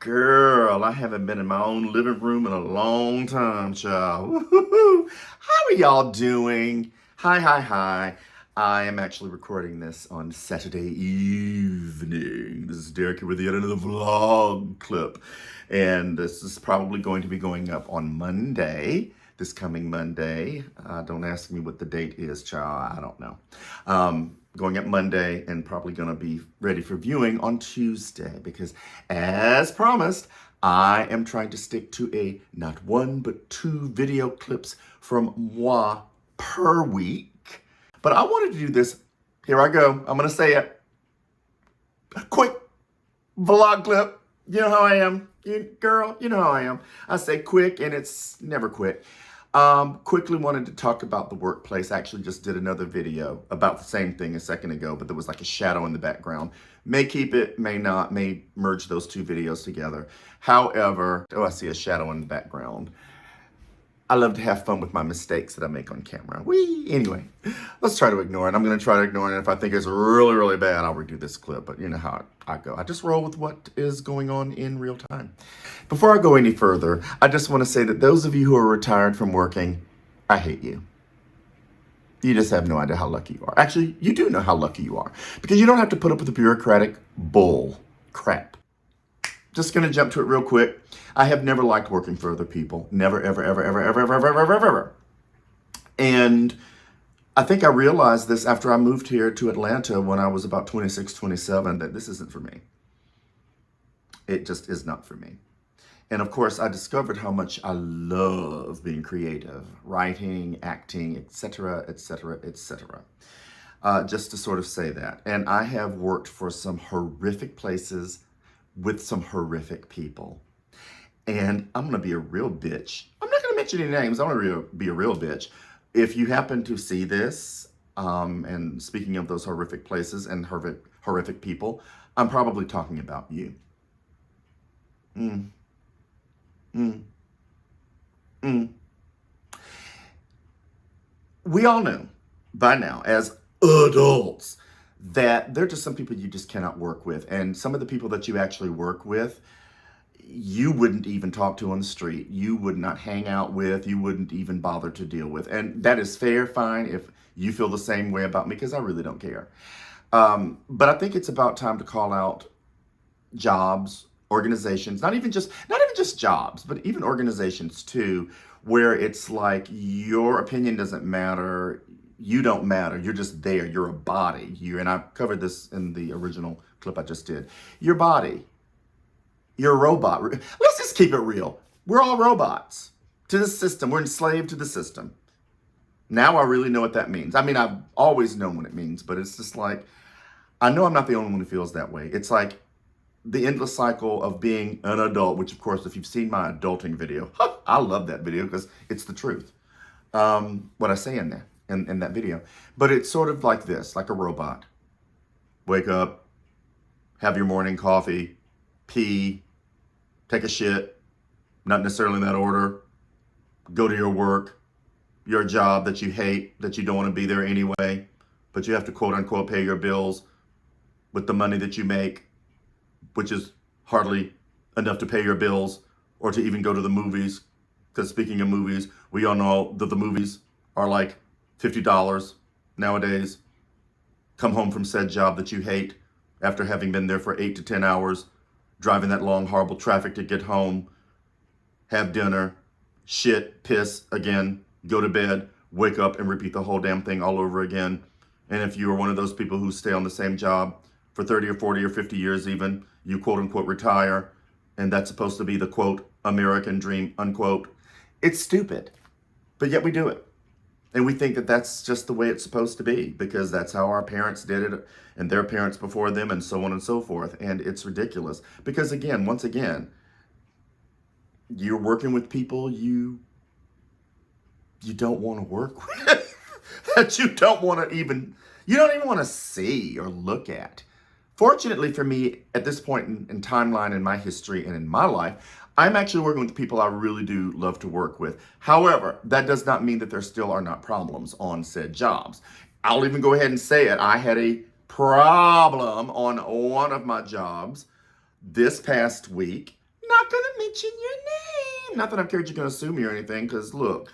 Girl, I haven't been in my own living room in a long time, child. Woo-hoo-hoo. How are y'all doing? Hi. I am actually recording this on Saturday evening. This is Derek here with yet another vlog clip. And this is probably going to be going up on Monday, this coming Monday. Don't ask me what the date is, child. I don't know. Going up Monday and probably going to be ready for viewing on Tuesday because, as promised, I am trying to stick to a not one but two video clips from moi per week. But I wanted to do this. Here I go. I'm going to say it. Quick vlog clip. You know how I am. Girl, you know how I am. I say quick and it's never quick. Quickly wanted to talk about the workplace. I actually just did another video about the same thing a second ago, but there was like a shadow in the background. May keep it, may not, may merge those two videos together. However, I see a shadow in the background. I love to have fun with my mistakes that I make on camera. Anyway, let's try to ignore it. I'm going to try to ignore it. And if I think it's really bad, I'll redo this clip. But you know how I go. I just roll with what is going on in real time. Before I go any further, I just want to say that those of you who are retired from working, I hate you. You just have no idea how lucky you are. Actually, you do know how lucky you are. Because you don't have to put up with the bureaucratic bull crap. Just going to jump to it real quick. I have never liked working for other people. Never, ever. And I think I realized this after I moved here to Atlanta when I was about 26, 27, that this isn't for me. It just is not for me. And of course, I discovered how much I love being creative, writing, acting, etc. Just to sort of say that. And I have worked for some horrific places with some horrific people. And I'm going to be a real bitch. I'm not going to mention any names. I'm going to be a real bitch. If you happen to see this, and speaking of those horrific places and horrific people, I'm probably talking about you. We all know by now, as adults, that there are just some people you just cannot work with. And some of the people that you actually work with, you wouldn't even talk to on the street. You would not hang out with. You wouldn't even bother to deal with. And that is fair, fine, if you feel the same way about me, because I really don't care. But I think it's about time to call out jobs, organizations, not even just jobs, but even organizations too, where it's like your opinion doesn't matter. You don't matter. You're just there. You're a body. And I covered this in the original clip I just did. Your body. You're a robot. Let's just keep it real. We're all robots to the system. We're enslaved to the system. Now I really know what that means. I mean, I've always known what it means, but it's just like, I know I'm not the only one who feels that way. It's like the endless cycle of being an adult, which of course, if you've seen my adulting video, I love that video because it's the truth. What I say in there, in that video. But it's sort of like this, like a robot. Wake up, have your morning coffee, pee, take a shit, not necessarily in that order, go to your work, your job that you hate, that you don't want to be there anyway, but you have to quote unquote pay your bills with the money that you make, which is hardly enough to pay your bills or to even go to the movies. Because speaking of movies, we all know that the movies are like $50 nowadays. Come home from said job that you hate after having been there for 8 to 10 hours, driving that long, horrible traffic to get home, have dinner, shit, piss again, go to bed, wake up and repeat the whole damn thing all over again. And if you are one of those people who stay on the same job for 30 or 40 or 50 years even, you quote unquote retire, and that's supposed to be the quote American dream, unquote. It's stupid, but yet we do it. And we think that that's just the way it's supposed to be because that's how our parents did it and their parents before them and so on and so forth. And it's ridiculous because again, once again, you're working with people you don't want to work with, that you don't even want to see or look at. Fortunately for me, at this point in timeline in my history and in my life, I'm actually working with people I really do love to work with. However, that does not mean that there still are not problems on said jobs. I'll even go ahead and say it. I had a problem on one of my jobs this past week. not going to mention your name. Not that I'm scared you're going to sue me or anything, because look,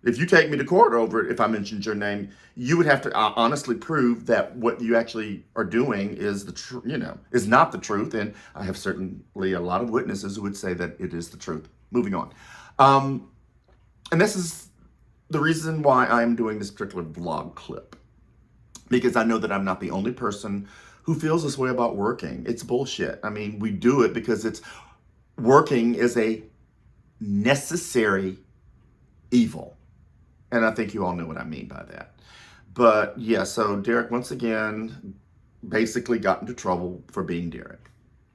if you take me to court over it, if I mentioned your name, you would have to honestly prove that what you actually are doing is is not the truth. And I have certainly a lot of witnesses who would say that it is the truth. Moving on. And this is the reason why I'm doing this particular vlog clip, because I know that I'm not the only person who feels this way about working. It's bullshit. I mean, we do it because working is a necessary evil. And I think you all know what I mean by that. But yeah, so Derek, once again, basically got into trouble for being Derek.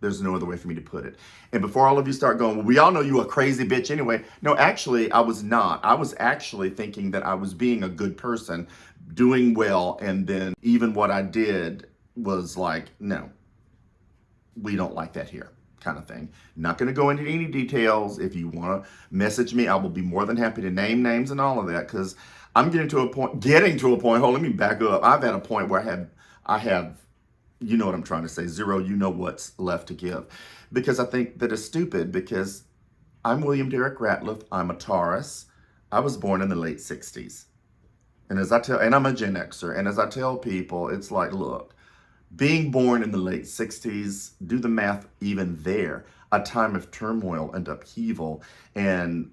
There's no other way for me to put it. And before all of you start going, well, we all know you a crazy bitch anyway. No, actually, I was not. I was actually thinking that I was being a good person, doing well, and then even what I did was like, no, we don't like that here, kind of thing. Not going to go into any details. If you want to message me, I will be more than happy to name names and all of that, because I'm getting to a point, hold, let me back up. I've had a point where I have, you know what I'm trying to say, zero, you know what's left to give. Because I think that it's stupid, because I'm William Derek Ratliff. I'm a Taurus. I was born in the late 60s. And I'm a Gen Xer. And as I tell people, it's like, look, being born in the late 60s, do the math even there, a time of turmoil and upheaval and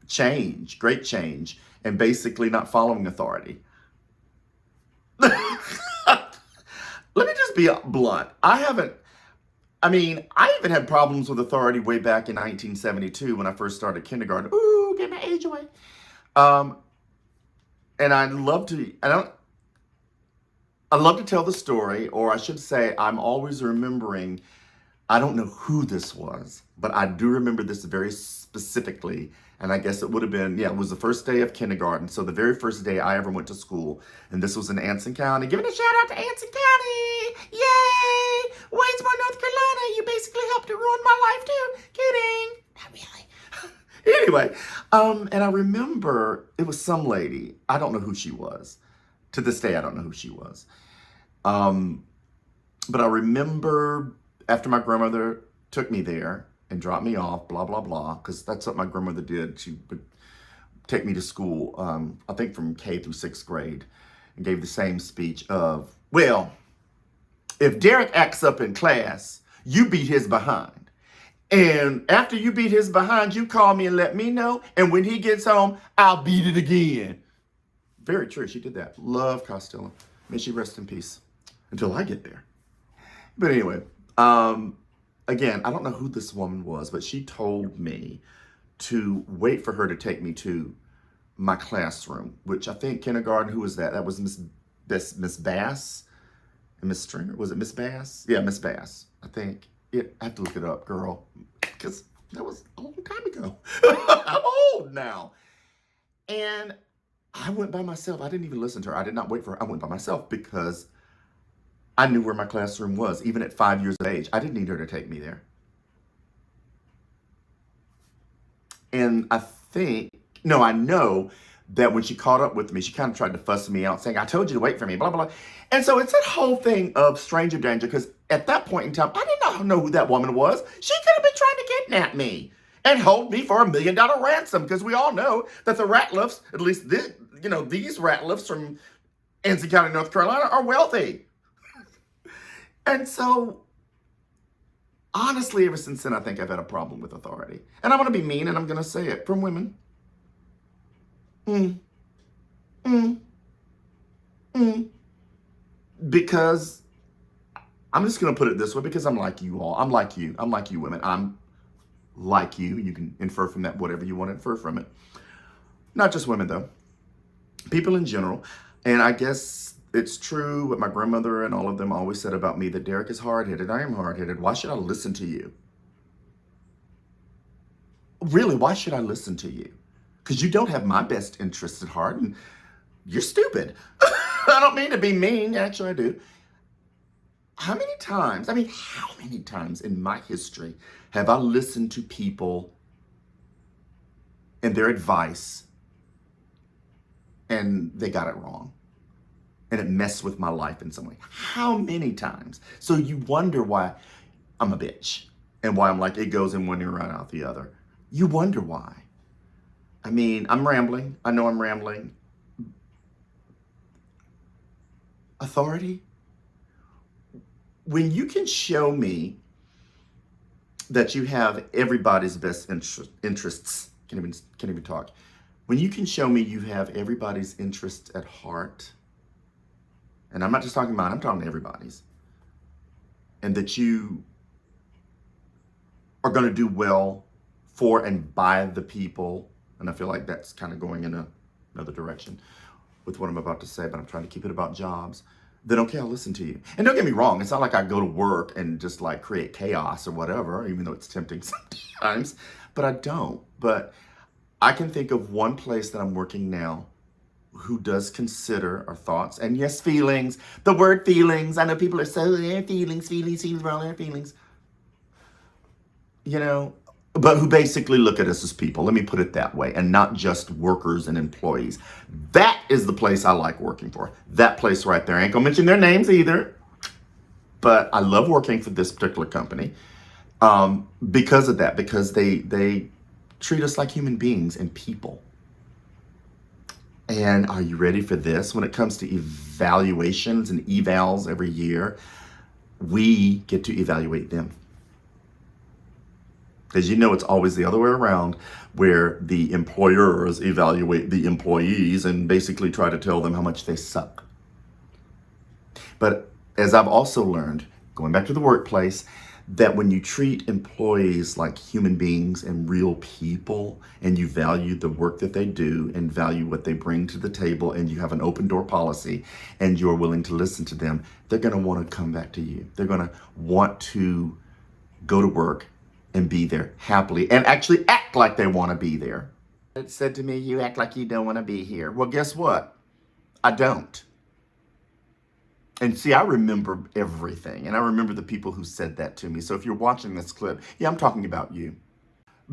change, great change, and basically not following authority. Let me just be blunt. I even had problems with authority way back in 1972 when I first started kindergarten. Ooh, get my age away. And I love to tell the story, or I should say, I'm always remembering, I don't know who this was, but I do remember this very specifically. And I guess it would have been, it was the first day of kindergarten. So the very first day I ever went to school. And this was in Anson County. Giving a shout out to Anson County. Yay! Waynesboro, North Carolina. You basically helped to ruin my life too. Kidding. Not really. Anyway, and I remember it was some lady. I don't know who she was. To this day, I don't know who she was. But I remember after my grandmother took me there and dropped me off, blah, blah, blah, because that's what my grandmother did. She would take me to school, I think from K through 6th grade, and gave the same speech of, well, if Derek acts up in class, you beat his behind. And after you beat his behind, you call me and let me know. And when he gets home, I'll beat it again. Very true. She did that. Love Costello. May she rest in peace until I get there. But anyway, again, I don't know who this woman was, but she told me to wait for her to take me to my classroom, which I think kindergarten, who was that? That was Miss Bass and Miss Stringer. Was it Miss Bass? Yeah, Miss Bass. I think. I have to look it up, girl, because that was a long time ago. I'm old now. And I went by myself. I didn't even listen to her. I did not wait for her. I went by myself because I knew where my classroom was, even at 5 years of age. I didn't need her to take me there. And I know that when she caught up with me, she kind of tried to fuss me out, saying, I told you to wait for me, blah, blah, blah. And so it's that whole thing of stranger danger, because at that point in time, I did not know who that woman was. She could have been trying to kidnap me and hold me for $1 million ransom, because we all know that the Ratliffs, at least these Ratliffs from Anson County, North Carolina, are wealthy. And so, honestly, ever since then, I think I've had a problem with authority. And I'm going to be mean, and I'm going to say it, from women. Because, I'm just going to put it this way, because I'm like you all. I'm like you women. I'm like you. You can infer from that whatever you want to infer from it. Not just women, though. People in general. And I guess it's true what my grandmother and all of them always said about me, that Derek is hard-headed. I am hard-headed. Why should I listen to you? Really, why should I listen to you? Because you don't have my best interests at heart, and you're stupid. I don't mean to be mean. Actually, I do. How many times in my history have I listened to people and their advice and they got it wrong? And it messed with my life in some way. How many times? So you wonder why I'm a bitch. and why I'm like, it goes in one ear right out the other. You wonder why. I mean, I'm rambling. I know I'm rambling. Authority? When you can show me that you have everybody's best interests, can't even talk. When you can show me you have everybody's interests at heart, and I'm not just talking about, I'm talking everybody's, and that you are going to do well for and by the people, and I feel like that's kind of going in another direction with what I'm about to say, but I'm trying to keep it about jobs, then okay, I'll listen to you. And don't get me wrong, it's not like I go to work and just like create chaos or whatever, even though it's tempting sometimes, but I don't. But I can think of one place that I'm working now who does consider our thoughts and yes, feelings. The word feelings. I know people are so feelings, we're all their feelings. You know, but who basically look at us as people. Let me put it that way, and not just workers and employees. That is the place I like working for. That place right there. I ain't gonna mention their names either, but I love working for this particular company because of that, because they treat us like human beings and people. And are you ready for this? When it comes to evaluations and evals every year, we get to evaluate them. Because you know it's always the other way around, where the employers evaluate the employees and basically try to tell them how much they suck. But as I've also learned, going back to the workplace, that when you treat employees like human beings and real people, and you value the work that they do and value what they bring to the table, and you have an open door policy and you're willing to listen to them, they're going to want to come back to you. They're going to want to go to work and be there happily and actually act like they want to be there. It said to me, you act like you don't want to be here. Well, guess what? I don't. And see, I remember everything, and I remember the people who said that to me. So if you're watching this clip, yeah, I'm talking about you.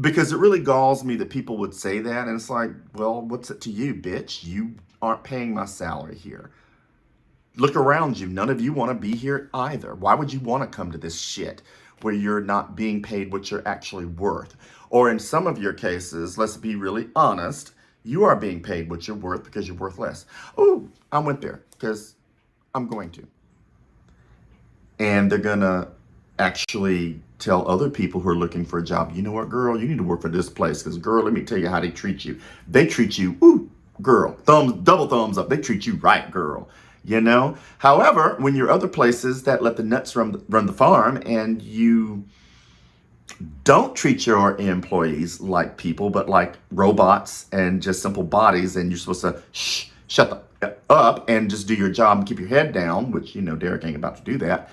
Because it really galls me that people would say that, and it's like, well, what's it to you, bitch? You aren't paying my salary here. Look around you. None of you want to be here either. Why would you want to come to this shit where you're not being paid what you're actually worth? Or in some of your cases, let's be really honest, you are being paid what you're worth because you're worth less. Oh, I went there because I'm going to. And they're going to actually tell other people who are looking for a job, you know what, girl, you need to work for this place because, girl, let me tell you how they treat you. They treat you, ooh, girl, double thumbs up. They treat you right, girl. You know? However, when you're other places that let the nuts run the farm and you don't treat your employees like people, but like robots and just simple bodies, and you're supposed to shut up and just do your job and keep your head down, which, you know, Derek ain't about to do that.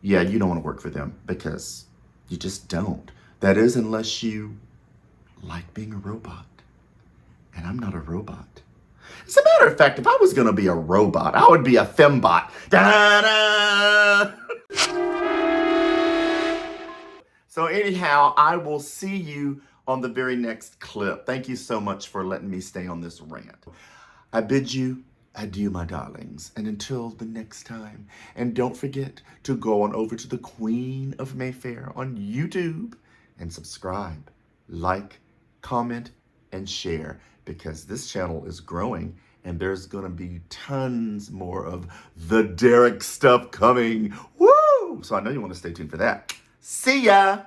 Yeah, you don't want to work for them because you just don't. That is, unless you like being a robot. And I'm not a robot. As a matter of fact, if I was going to be a robot, I would be a fembot. Da-da! So anyhow, I will see you on the very next clip. Thank you so much for letting me stay on this rant. I bid you adieu, my darlings, and until the next time. And don't forget to go on over to the Queen of Mayfair on YouTube and subscribe, like, comment, and share, because this channel is growing and there's gonna be tons more of the Derek stuff coming. Woo! So I know you want to stay tuned for that. See ya!